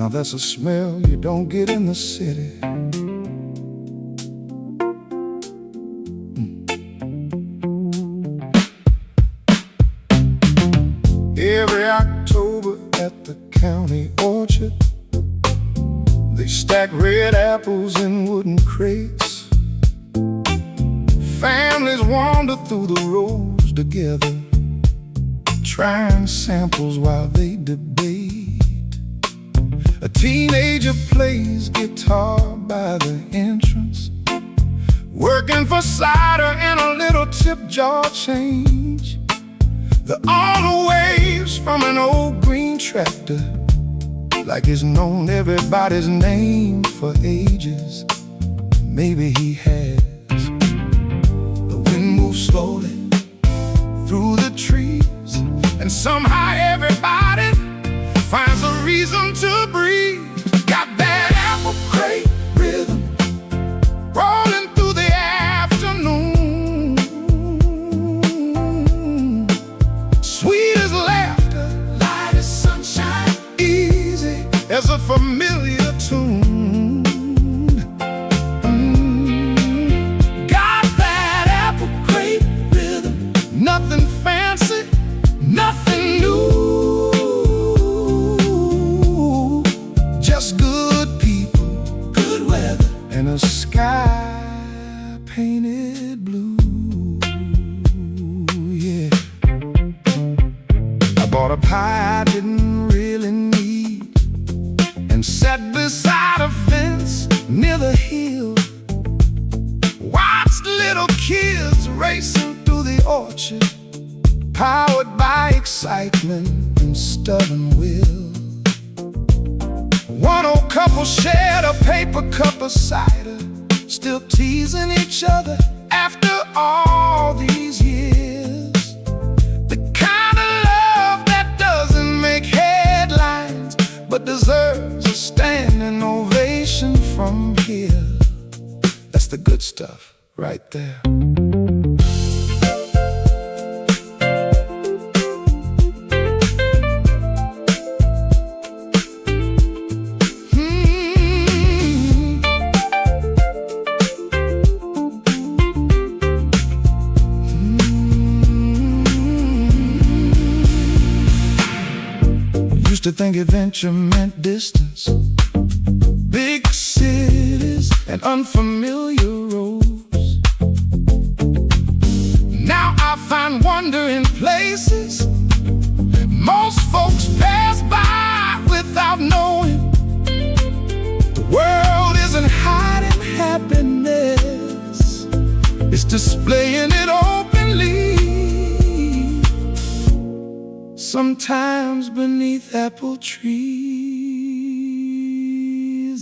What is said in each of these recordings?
Now that's a smell you don't get in the city. Every October at the county orchard, they stack red apples in wooden crates. Families wander through the rows together, trying samples while they debate. A teenager plays guitar by the entrance, working for cider and a little tip jar change. The auto waves from an old green tractor, like he's known everybody's name for ages. Maybe he has. The wind moves slowly through the trees, and somehow everybody finds a reason to breathe. Got that apple crate rhythm rolling through the afternoon. Sweet as laughter, light as sunshine, easy as a familiar tune. Got that apple crate rhythm, nothing fancy, nothing new, just good people, good weather, and a sky painted blue. Yeah, I bought a pie I didn't really need, and sat beside a fence near the hill. Watched little kids racing through the orchard, powered by excitement and stubborn will. One old couple shared a paper cup of cider, still teasing each other after all these years. The kind of love that doesn't make headlines, but deserves a standing ovation from here. That's the good stuff right there. Used to think adventure meant distance, big cities and unfamiliar roads. Now I find wonder in places most folks pass by without knowing. The world isn't hiding happiness, it's displaying it openly. Sometimes beneath apple trees.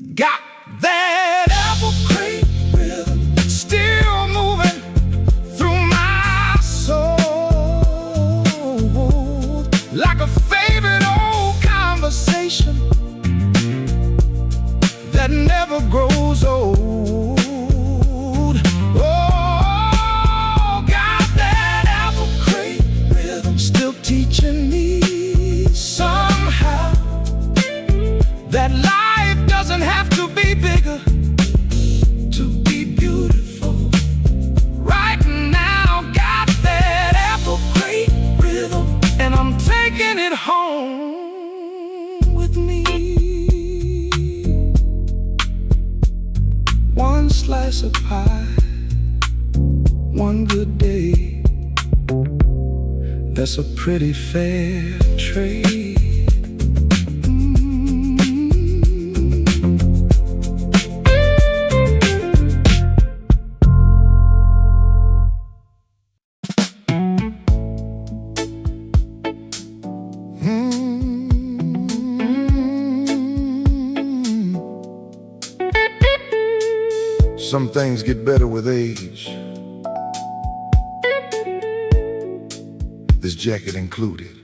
Got that apple crate rhythm still moving through my soul, like a favorite old conversation that never grows old. Oh, got that apple crate rhythm still teaching me somehow that life doesn't have to be bigger to be beautiful. Right now, got that apple crate rhythm, and I'm taking it home with me. One slice of pie, one good day, that's a pretty fair trade. Some things get better with age. This jacket included.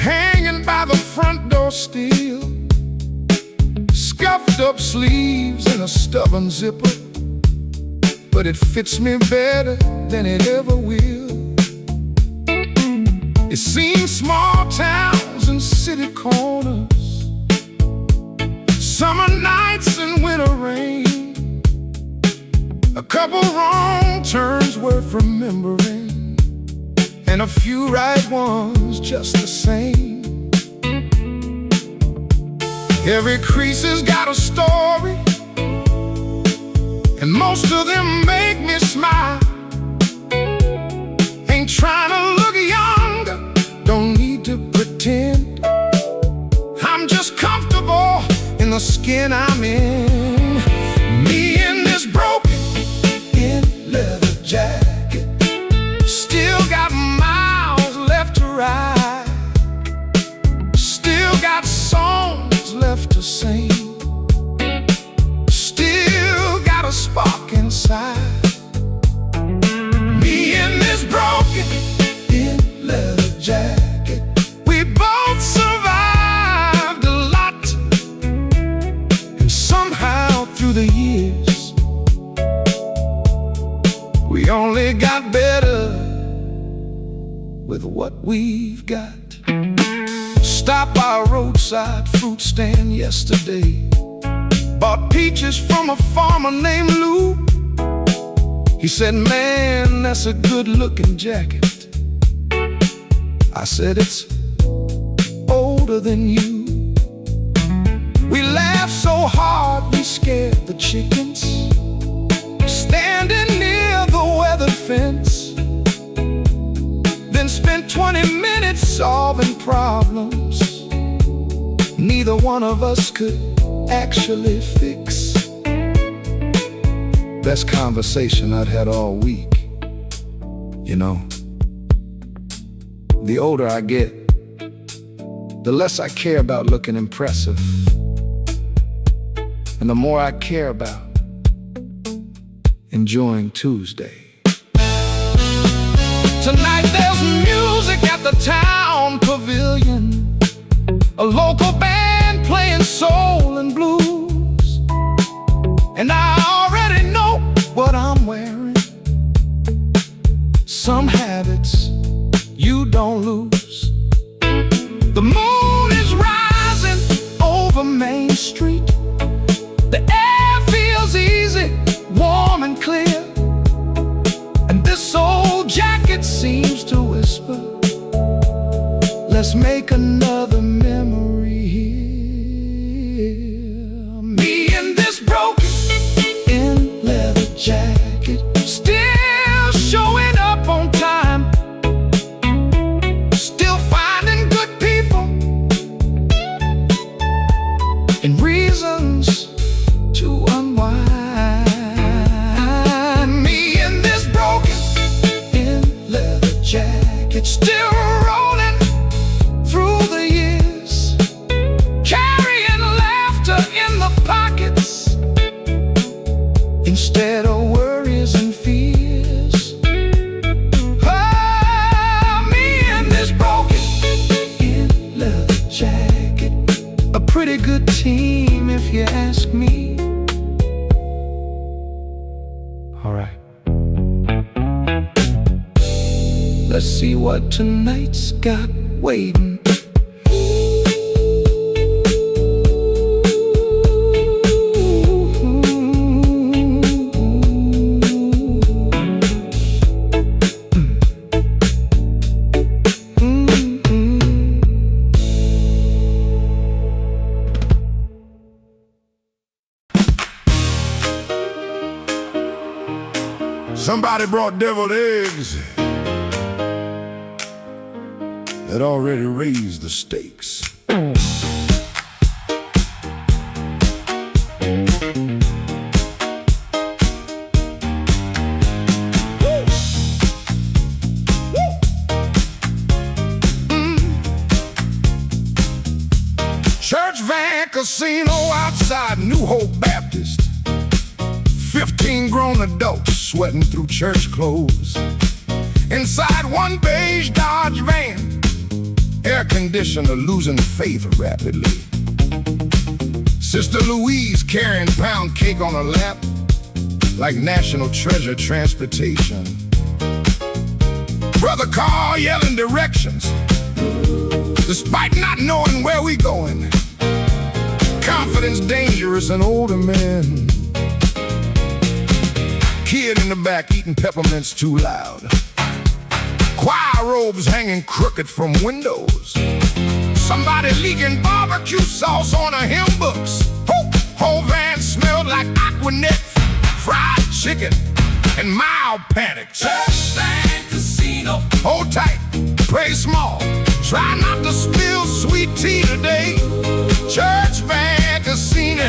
hanging by the front door still, scuffed up sleeves and a stubborn zipper, but it fits me better than it ever will. It seems small towns and city corners, summer nights and winter rain, a couple wrong turns worth remembering, and a few right ones just the same. Every crease has got a story, and most of them make me smile. Ain't trying to look younger, don't need to pretend. I'm just comfortable in the skin I'm in. Me in this broken in leather jacket, still got miles left to ride, still got songs left to sing, still got a spark inside. Me in this broken in leather jacket, we both survived a lot, and somehow through the years we only got better with what we've got. Stopped by a roadside fruit stand yesterday, bought peaches from a farmer named Lou. He said, "Man, that's a good-looking jacket." I said, "It's older than you." We laughed so hard we scared the chickens, standing near the weathered fence, then spent 20 minutes solving problems neither one of us could actually fix. Best conversation I'd had all week. You know, the older I get, the less I care about looking impressive, and the more I care about enjoying Tuesday. Tonight there's music at the town pavilion, a local band playing soul and blues, and I already know what I'm wearing. Some habits you don't lose. The moon is rising over Main Street. The air feels easy, warm and clear, and this old jacket seems to whisper, let's make another memory here. Me in this broken in leather jacket, still showing up on time, still finding good people and reasons to unwind. Me in this broken in leather jacket, still rolling through the years, carrying laughter in the pockets instead of worries and fears. Oh, me in this broken in leather jacket, a pretty good team if you ask me. All right, let's see what tonight's got waiting. Somebody brought deviled eggs that already raised the stakes. Church van casino outside New Hope Baptist. 15 grown adults sweating through church clothes. Inside one beige Dodge van, air air conditioner losing faith rapidly. Sister Louise carrying pound cake on her lap like national treasure transportation. Brother Carl yelling directions despite not knowing where we going. Confidence dangerous in older men. Kid in the back eating peppermints too loud. Choir robes hanging crooked from windows. Somebody leaking barbecue sauce on her hymn books. Whole van smelled like Aquanet, fried chicken, and mild panic. Church and casino. Hold tight, play small. Try not to spill sweet tea today. Church van casino.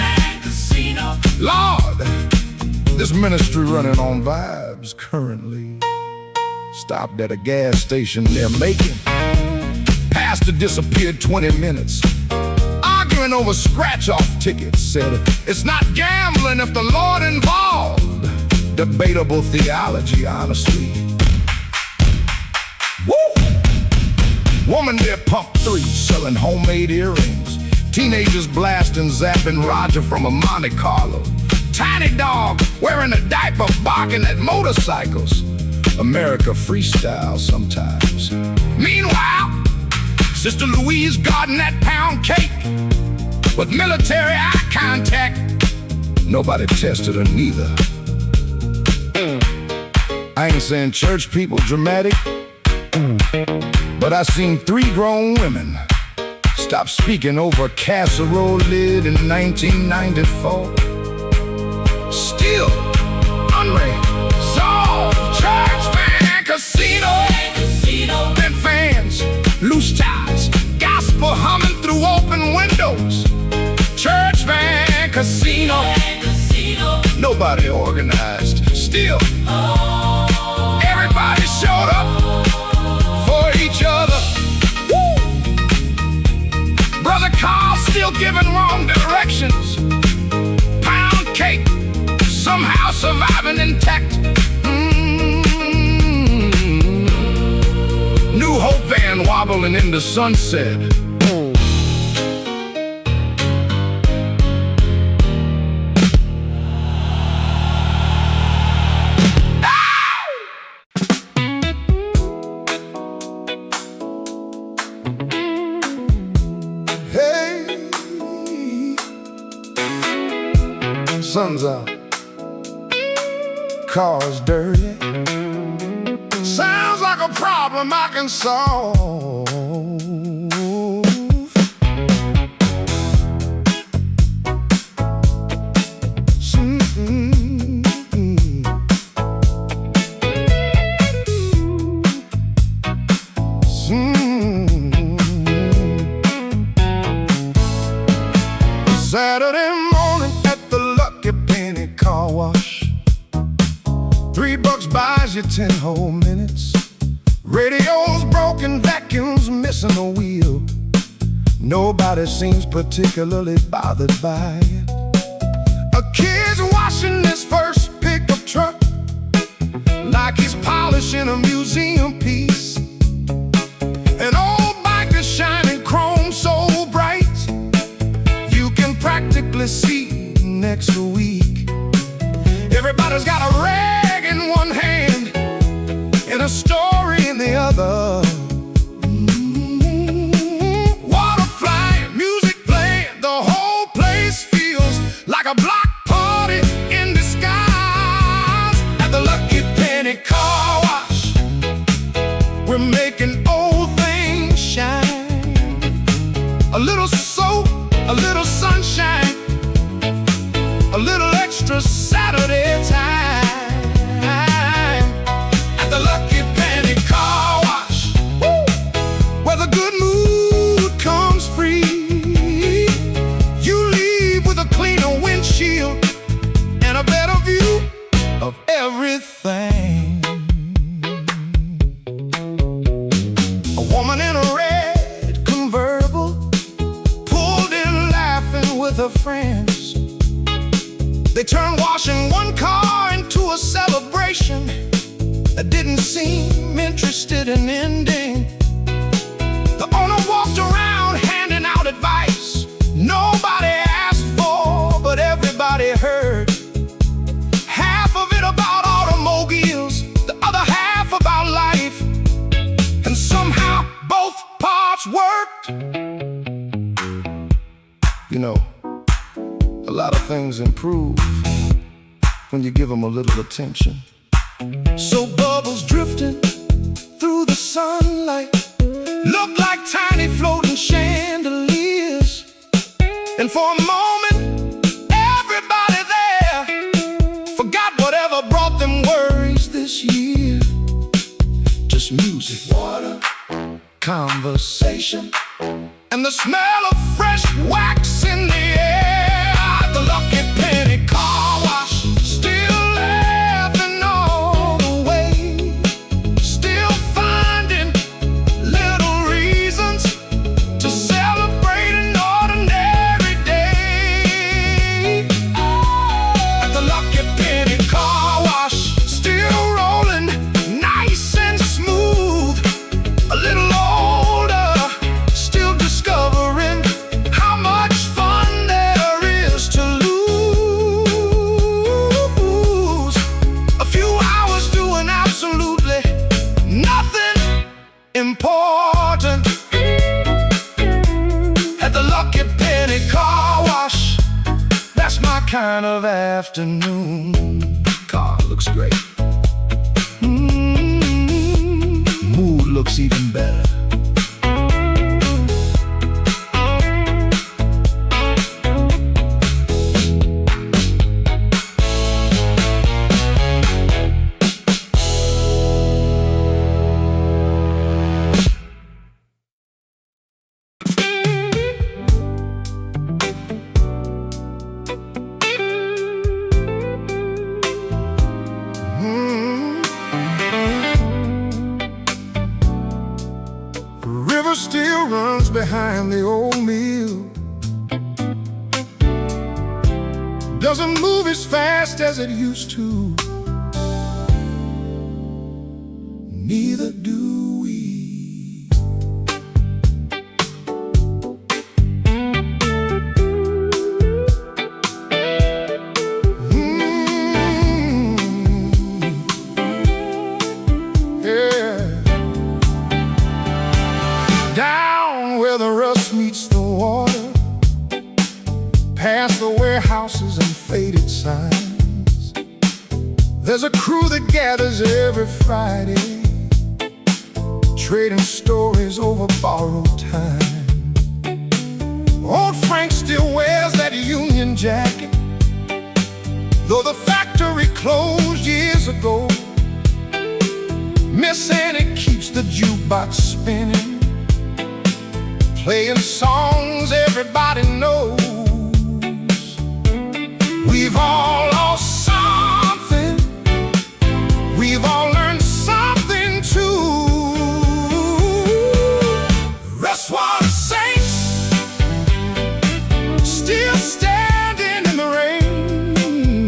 Lord, this ministry running on vibes currently. Stopped at a gas station near Macon. Pastor disappeared 20 minutes. Arguing over scratch-off tickets. Said, it's not gambling if the Lord involved. Debatable theology, honestly. Woo! Woman there, pump 3, selling homemade earrings. Teenagers blasting, zapping Roger from a Monte Carlo. Tiny dog wearing a diaper, barking at motorcycles. America freestyle sometimes. Meanwhile, Sister Louise guarding that pound cake with military eye contact. Nobody tested her neither. I ain't saying church people dramatic, but I seen 3 grown women stop speaking over a casserole lid in 1994. Still unresolved. Church van casino. Bent fans, loose ties, gospel humming through open windows. Church van casino. Nobody organized. Still, everybody showed up for each other. Woo! Brother Carl still giving wrong directions. Pound cake somehow surviving intact. New Hope van wobbling in the sunset. Hey, sun's out, car's dirty. Sounds like a problem I can solve. Saturday morning at the Lucky Penny car wash. $3 buys you 10 whole minutes. Radio's broken, vacuum's missing a wheel. Nobody seems particularly bothered by it. A kid's washing his first pickup truck like he's polishing a museum piece. An old bike is shining chrome so bright you can practically see next week. Everybody's got a rag in one hand and a story in the other. Water flying, music playing, the whole place feels like a block party in disguise. At the Lucky Penny car wash, we're making old things shine. A little soap, a little sunshine, a little extra Saturday time. At the Lucky Penny car wash, where the good mood comes free. You leave with a cleaner windshield and a better view of everything. A woman in a red convertible pulled in laughing with her friends. They turned washing one car into a celebration that didn't seem interested in ending. The owner walked both parts worked. You know, a lot of things improve when you give them a little attention. So bubbles drifting through the sunlight look like tiny floating chandeliers. And for a moment, everybody there forgot whatever brought them worries this year. Just music, water, conversation, and the smell of fresh wax in the air. The lucky penny car wash, still laughing all the way, still finding little reasons to celebrate an ordinary day. At the lucky penny car wash, still rolling nice and smooth, a little older, still discovering how much fun there is to lose. A few hours doing absolutely nothing important at the lucky penny car wash. That's my kind of afternoon. Car looks great. Mood looks even better. The river still runs behind the old mill, doesn't move as fast as it used to. Neither do we. Yeah. Down where the rust meets the water, past the warehouses and faded signs, there's a crew that gathers every Friday, trading stories over borrowed time. Old Frank still wears that Union jacket, though the factory closed years ago. Miss Annie keeps the jukebox spinning, playing songs everybody knows. We've all lost something, we've all learned something too. Restwater saints still standing in the rain.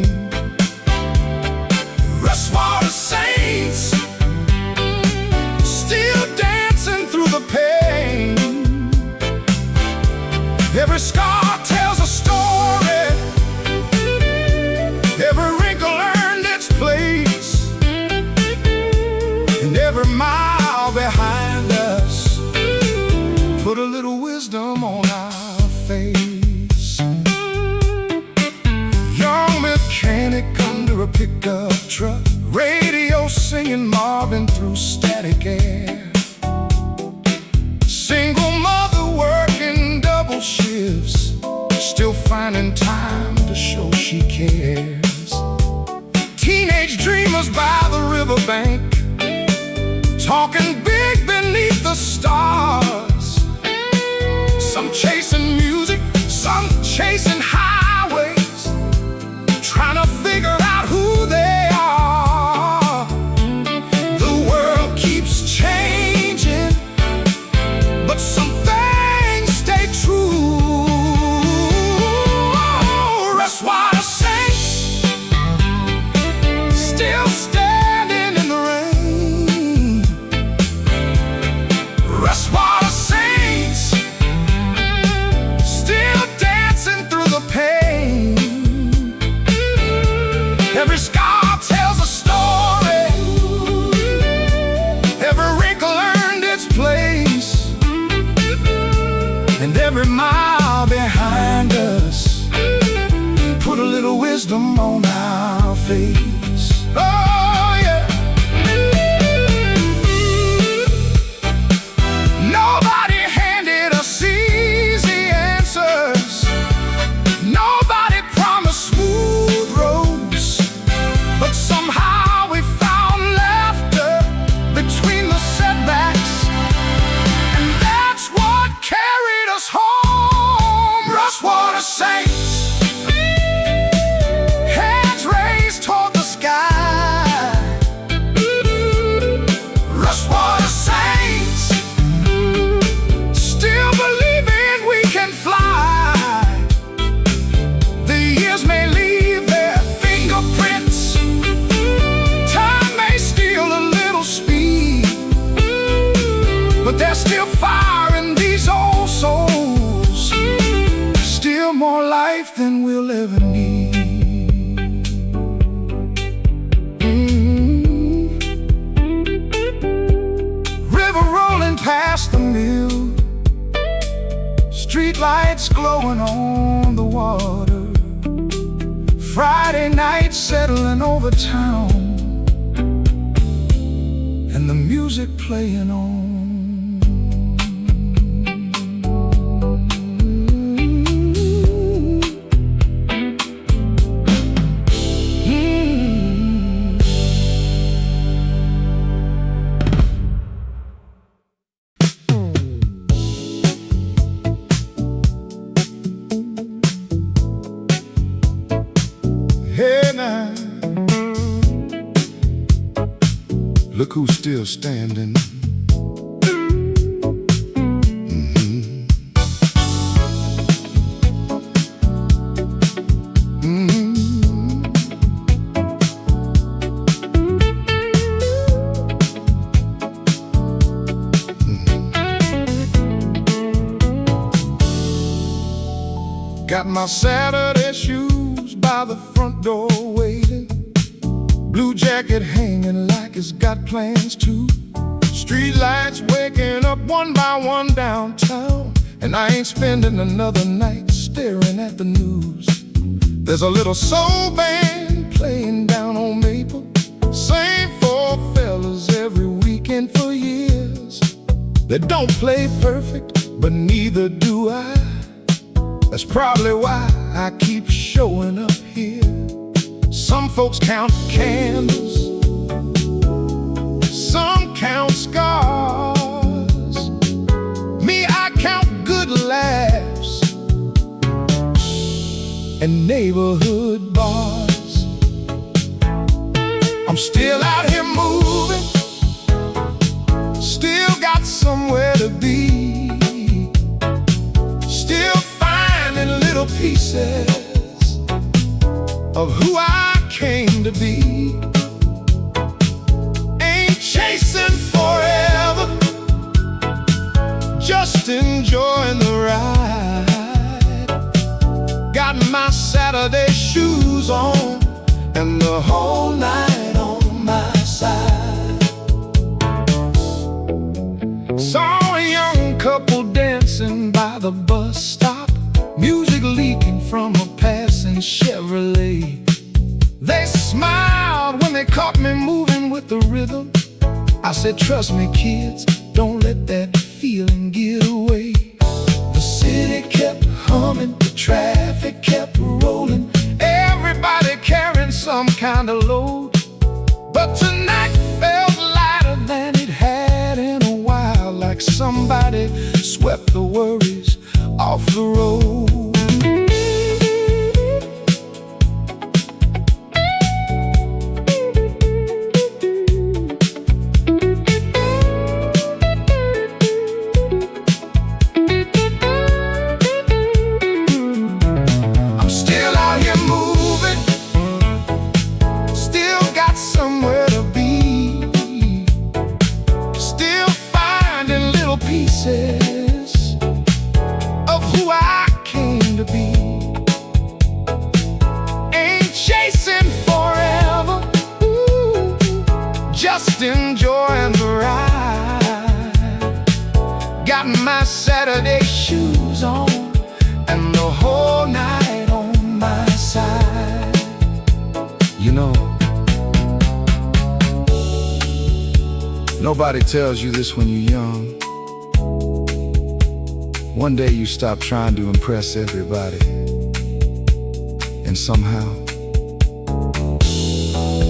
Restwater saints still dancing through the pain. Every scar tells a story, every wrinkle earned its place, and every mile behind us put a little wisdom on our face. Young mechanic under a pickup truck, radio singing Marvin through static air. Single mother working double shifts, still finding time to show she cares. Teenage dreamers by the riverbank, talking big beneath the stars. Some chasing music, some chasing highways, trying to figure out who they are. The world keeps changing, but some things stay true. Restwater saints still standing in the rain. Restwater wisdom on our face. Oh yeah. Nobody handed us easy answers. Nobody promised smooth roads. But somehow we found laughter between the setbacks, and that's what carried us home. Rushwater Saints, hands raised toward the sky. Rushwater Saints, still believing we can fly. The years may leave their fingerprints, time may steal a little speed, but there's still fire in these old souls, still more life than we'll ever need. River rolling past the mill, street lights glowing on the water, Friday night settling over town, and the music playing on. Hey now, look who's still standing. Got my Saturday shoes by the front door waiting, blue jacket hanging like it's got plans to. Street lights waking up one by one downtown, and I ain't spending another night staring at the news. There's a little soul band playing down on Maple, same four fellas every weekend for years. They don't play perfect, but neither do I. That's probably why I keep showing up here. Some folks count candles, some count scars. Me, I count good laughs and neighborhood bars. I'm still out here moving, still got somewhere to be, still finding little pieces of who I came to be. Ain't chasing forever, just enjoying the ride. Got my Saturday shoes on and the whole night on my side. Saw a young couple dancing by the bus stop, music leaking from a passing Chevrolet. They smiled when they caught me moving with the rhythm. I said, trust me kids, don't let that feeling get away. The city kept humming, the traffic kept rolling, everybody carrying some kind of load. But tonight felt lighter than it had in a while, like somebody swept the worries off the road. I'm still out here moving, still got somewhere to be, still finding little pieces of who I came to be. Ain't chasing forever, ooh, just enjoying the ride. Got my Saturday shoes on and the whole night on my side. Nobody tells you this when you're young. One day you stop trying to impress everybody, and somehow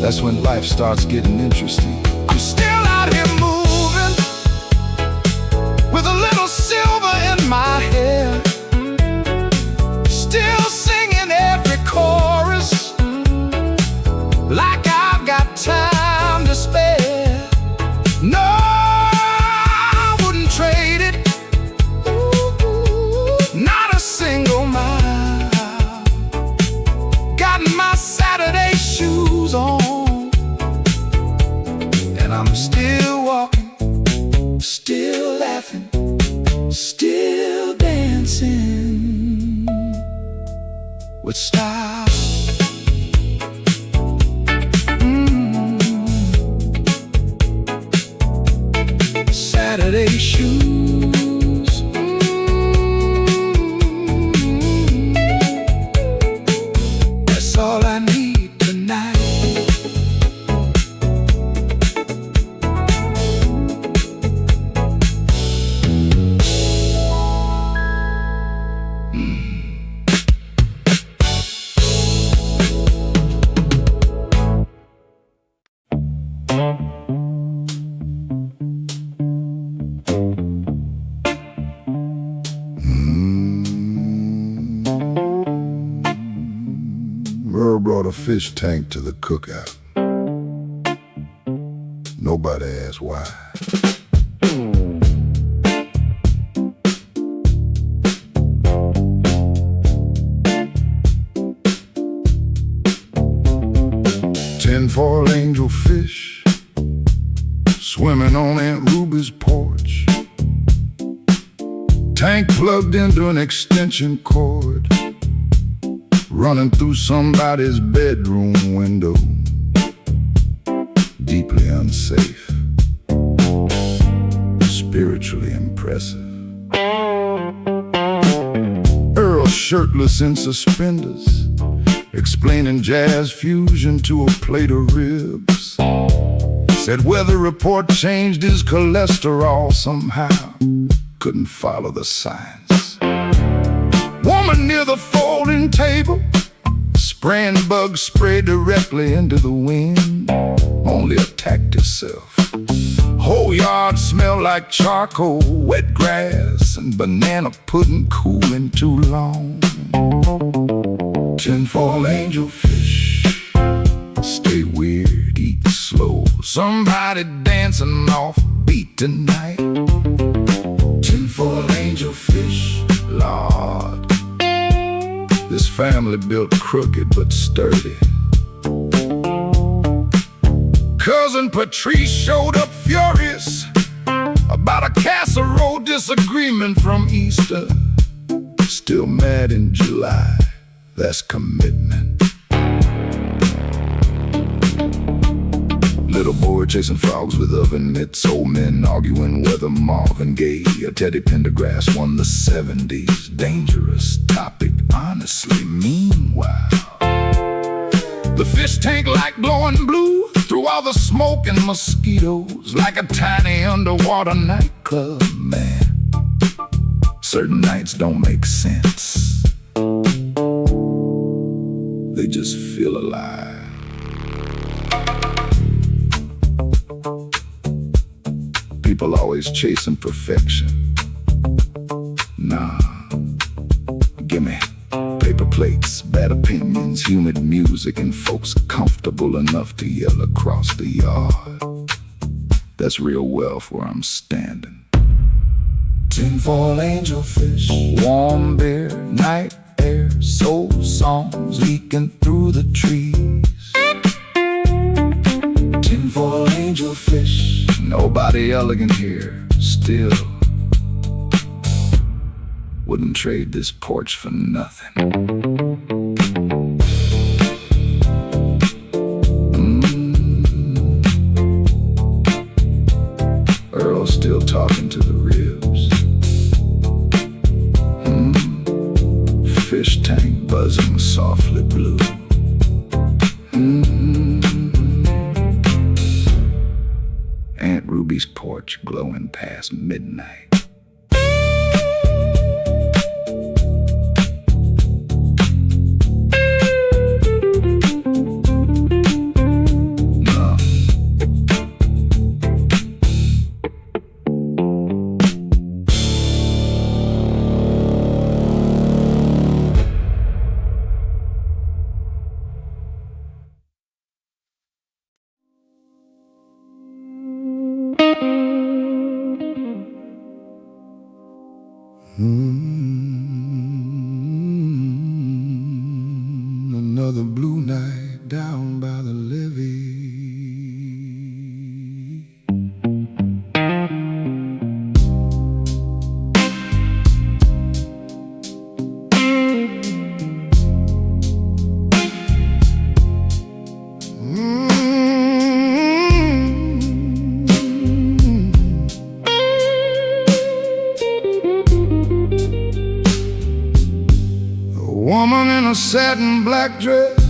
that's when life starts getting interesting. I'm still out here moving with a little silver in my hair, still singing every chorus like I've got time to spare. No, I wouldn't trade it, not a single mile. Got my Saturday shoes on, and I'm still walking, still laughing, still dancing with style. Saturday shoes. That's all I need tonight. Merle brought a fish tank to the cookout. Nobody asked why. Tinfoil angel fish swimming on Aunt Ruby's porch. Tank plugged into an extension cord, running through somebody's bedroom window. Deeply unsafe, spiritually impressive. Earl shirtless in suspenders, explaining jazz fusion to a plate of ribs. Said weather report changed his cholesterol somehow. Couldn't follow the signs. Woman near the folding table, spraying bug spray directly into the wind. Only attacked herself. Whole yard smelled like charcoal, wet grass, and banana pudding cooling too long. Tinfoil angel fish, stay weird, eat slow. Somebody dancing off beat tonight. Tinfoil angel fish, Lord. This family built crooked but sturdy. Cousin Patrice showed up furious about a casserole disagreement from Easter. Still mad in July, that's commitment. Little boy chasing frogs with oven mitts. Old men arguing whether Marvin Gaye or Teddy Pendergrass won the 70s. Dangerous topic, honestly. Meanwhile, the fish tank like glowing blue through all the smoke and mosquitoes, like a tiny underwater nightclub, man. Certain nights don't make sense. They just feel alive. People always chasing perfection. Nah, gimme paper plates, bad opinions, humid music, and folks comfortable enough to yell across the yard. That's real wealth where I'm standing. Tinfoil angel fish, warm beer, night air, soul songs leaking through the trees. Tinfoil angel fish, nobody elegant here, still wouldn't trade this porch for nothing. Earl's still talking to the ribs. Fish tank buzzing softly blue. Aunt Ruby's past midnight. Another blue night down by the levee. Woman in a satin black dress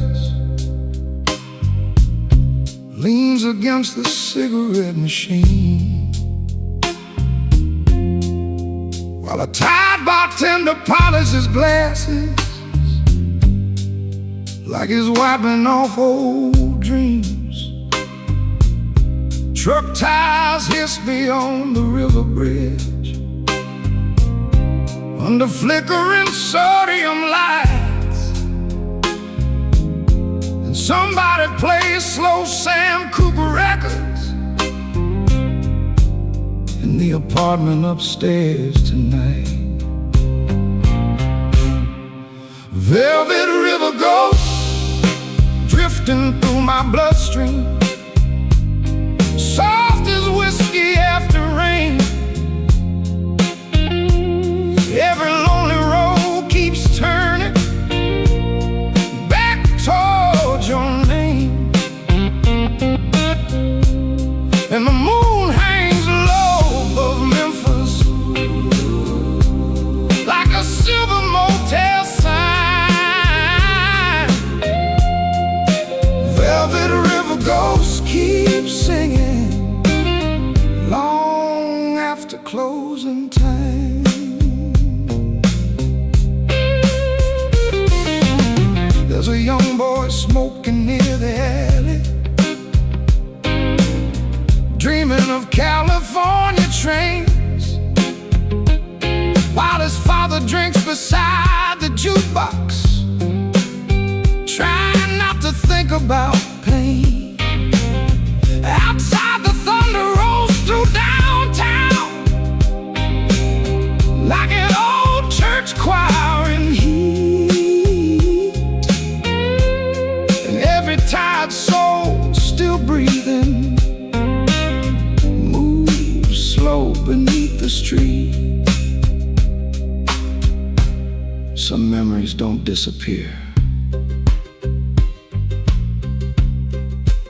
leans against the cigarette machine, while a tired bartender polishes his glasses like he's wiping off old dreams. Truck tires hiss beyond the river bridge under flickering sodium lights, and somebody plays slow Sam Cooke records in the apartment upstairs tonight. Velvet river ghosts drifting through my bloodstream, soft as whiskey after rain. Every lonely road keeps turning back towards your name, and the moon hangs low above Memphis like a silver motel sign. Velvet river ghosts keep singing long after closing time. There's a young boy smoking near the alley, dreaming of California trains, while his father drinks beside the jukebox, trying not to think about pain. Outside, the thunder rolls through downtown like an old church choir in heat, and every tired soul still breathing moves slow beneath the street. Some memories don't disappear,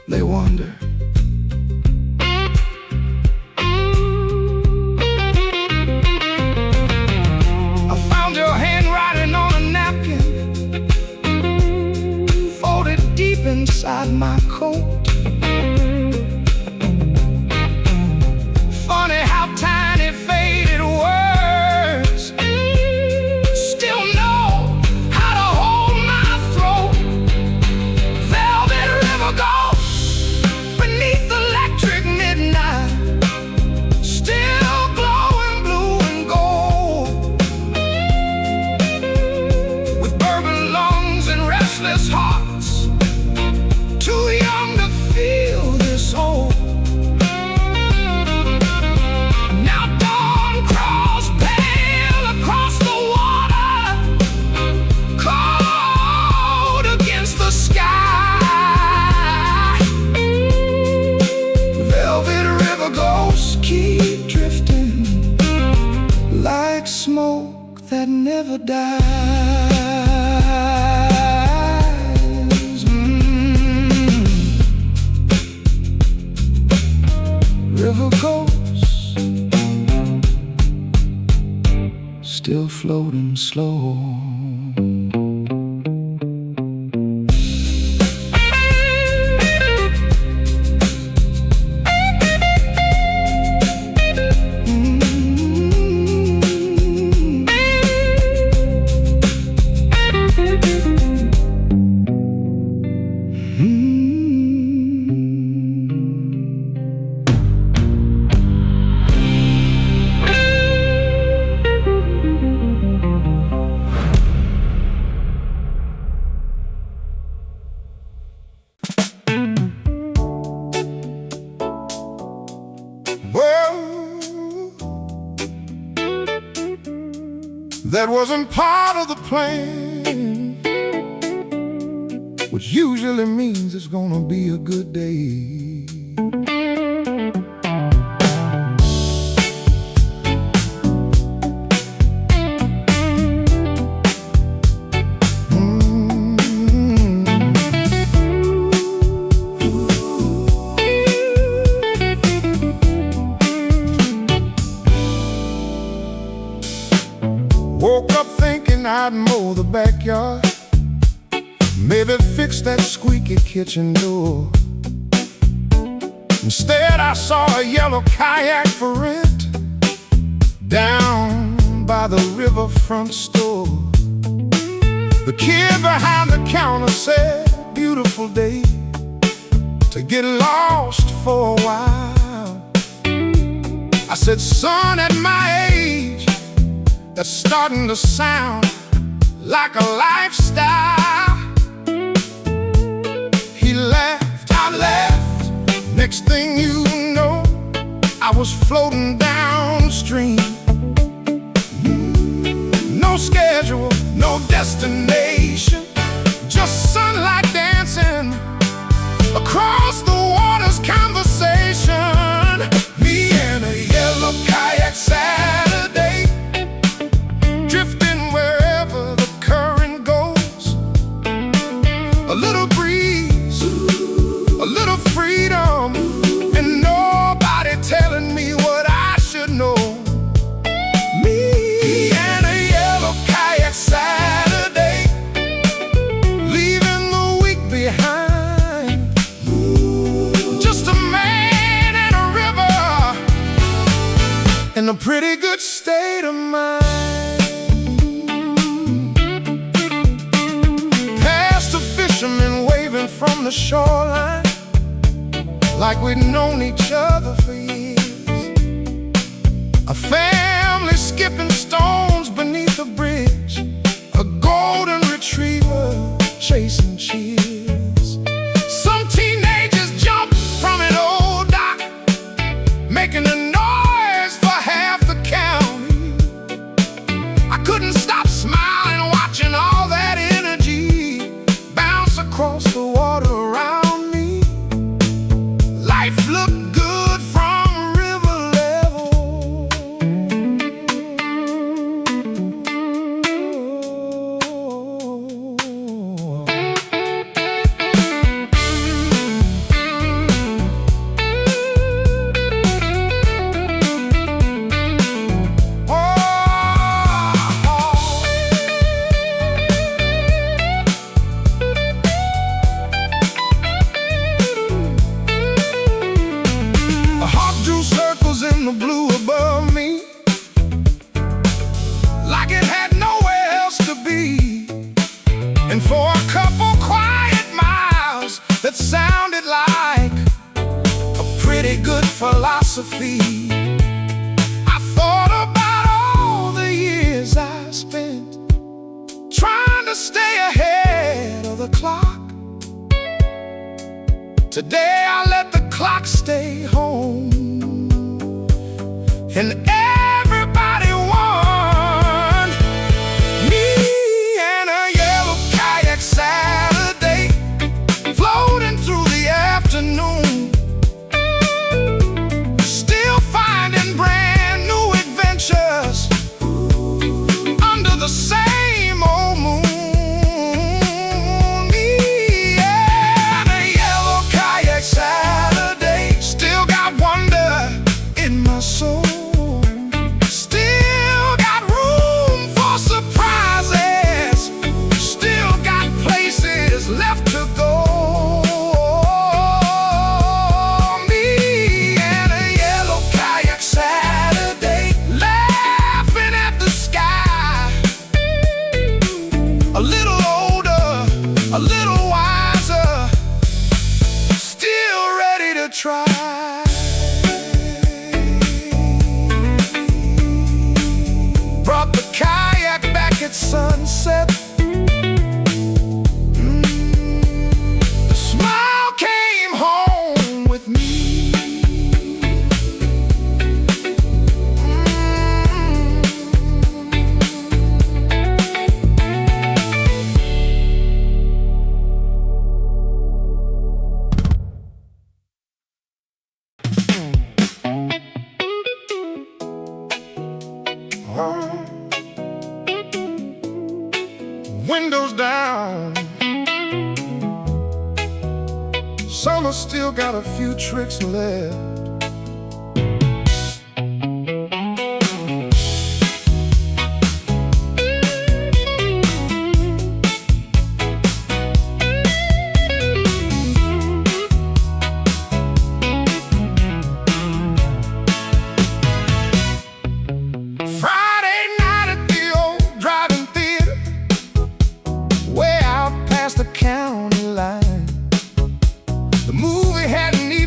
they wander. I found your handwriting on a napkin, folded deep inside my coat. Funny how tiny faded words still know how to hold my throat. Velvet river ghosts beneath electric midnight, still glowing blue and gold, with bourbon lungs and restless hearts, too young to feel this old. Now dawn crawls pale across the water, cold against the sky. Velvet river ghosts keep drifting like smoke that never dies. River ghosts still floating slow. that wasn't part of the plan, which usually means it's gonna be a good day. Woke up thinking I'd mow the backyard, maybe fix that squeaky kitchen door. Instead I saw a yellow kayak for rent down by the riverfront store. The kid behind the counter said, "Beautiful day to get lost for a while." I said, "Son, at my age, that's starting to sound like a lifestyle." He laughed, I laughed. Next thing you know, I was floating downstream. No schedule, no destination, just sunlight dancing across the water's conversation. Me and a yellow kayak Saturday, drifting wherever the current goes. A little breeze, a little freedom, and nobody telling me what I should know. Me and a yellow kayak Saturday, leaving the week behind. Just a man and a river, in a pretty good state of mind. Fishermen waving from the shoreline like we'd known each other for years. A family skipping stones beneath a bridge, a golden retriever chasing cheers. Some teenagers jump from an old dock, making a noise for half the county. I couldn't stop smiling, watching all that energy across the water around me. Life looked good from river level. In the blue above me, like it had nowhere else to be. And for a couple quiet miles that sounded like a pretty good philosophy, I thought about all the years I spent trying to stay ahead of the clock. Today I let the clock stay home, and everybody won. Me and a yellow kayak Saturday, floating through the afternoon, still finding brand new adventures under the same old moon. Me and a yellow kayak Saturday, still got wonder in my soul. Left to go. Me and a yellow kayak Saturday, laughing at the sky. A little older, a little wiser, still ready to try. Brought the kayak back at sunset. windows down. Summer still got a few tricks left.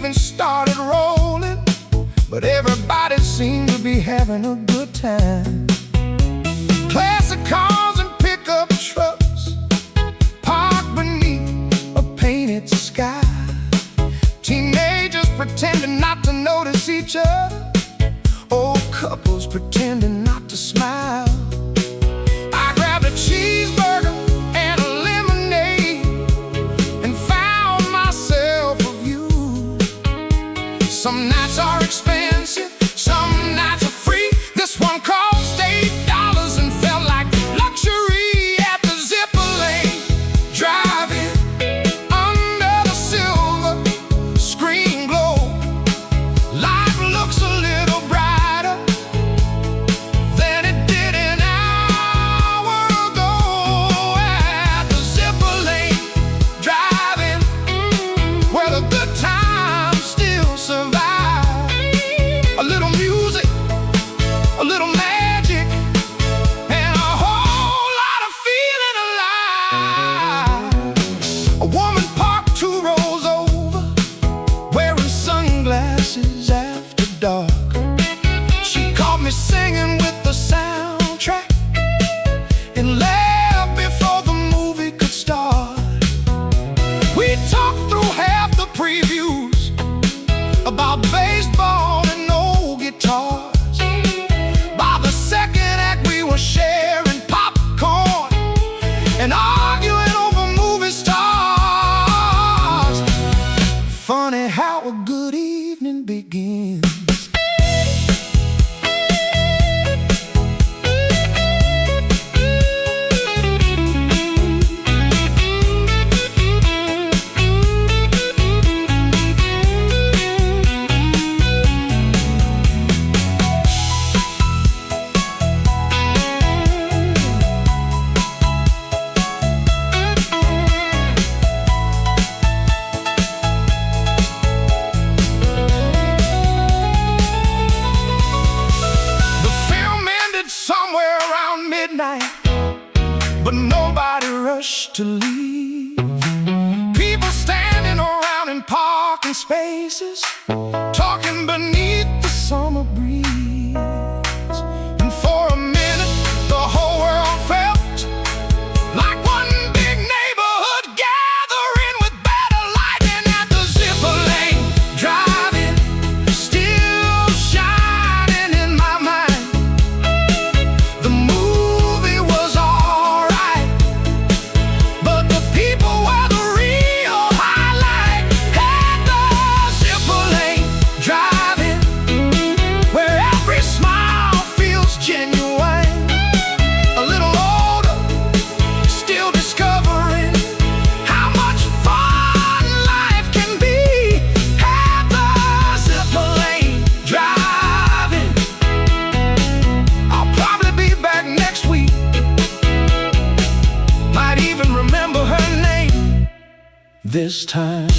Started rolling, but everybody seemed to be having a good time. Classic cars and pickup trucks parked beneath a painted sky. Teenagers pretending not to notice each other, old couples pretending not to smile. I grabbed a cheeseburger and a lemonade and found myself a view. Some nights are expensive, some nights are free. This one cost $8 and felt like luxury at the zipper lane. Driving under the silver screen glow, life looks a little brighter than it did an hour ago. At the zipper lane, driving where the good times still survive. A little music, a little magic, and a whole lot of feeling alive. A woman parked 2 rows over, wearing sunglasses after dark. She caught me singing with the soundtrack and left before the movie could start. We talked through half the previews about baseball and old guitars. By the second act we were sharing popcorn and arguing over movie stars. Funny how a good evening begins. Somewhere around midnight, but nobody rushed to leave. People standing around in parking spaces, talking beneath the summer breeze. And for a minute, the whole world felt like one big neighborhood gathering with better lighting at the zipper lane. Driving, still shining in my mind. The movie was alright, but the people were the real highlight. At the zipper lane, driving where every smile feels genuine. A little older, still discovering how much fun life can be. At the zipper lane, driving. I'll probably be back next week. Might even remember her name this time.